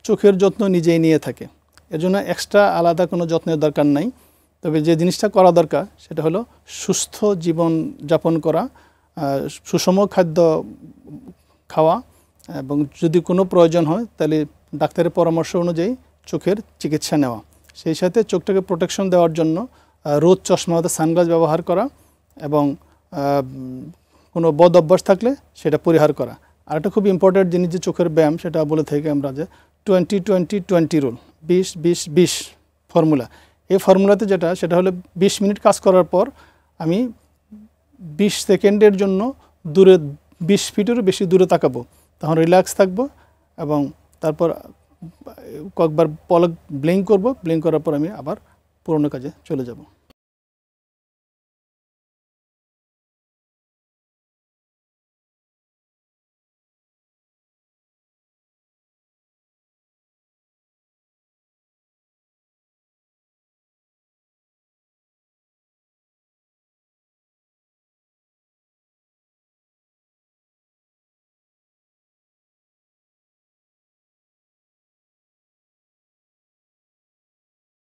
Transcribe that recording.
চোখের যত্ন নিজেই নিয়ে থাকে, এর জন্য এক্সট্রা আলাদা কোনো যত্নের দরকার নাই। তবে যে জিনিসটা করা দরকার সেটা হলো সুস্থ জীবন যাপন করা, সুষম খাদ্য খাওয়া, এবং যদি কোনো প্রয়োজন হয় তাহলে ডাক্তারের পরামর্শ অনুযায়ী চোখের চিকিৎসা নেওয়া। সেই সাথে চোখটাকে প্রোটেকশন দেওয়ার জন্য রোদ চশমা অর্থাৎ সানগ্লাস ব্যবহার করা, এবং কোনো বদ অভ্যাস থাকলে সেটা পরিহার করা। আর একটা খুব ইম্পর্টেন্ট জিনিস যে চোখের ব্যায়াম, সেটা বলে থাকি আমরা যে 20-20-20 রুল, 20-20-20 ফর্মুলা। এই ফর্মুলাতে যেটা সেটা হলো 20 মিনিট কাজ করার পর আমি 20 সেকেন্ডের জন্য দূরে 20 ফিটেরও বেশি দূরে তাকাবো, তখন রিল্যাক্স থাকবো, এবং তারপর কয়েকবার পলক ব্লিঙ্ক করব, ব্লিঙ্ক করার পর আমি আবার পুরোনো কাজে চলে যাব।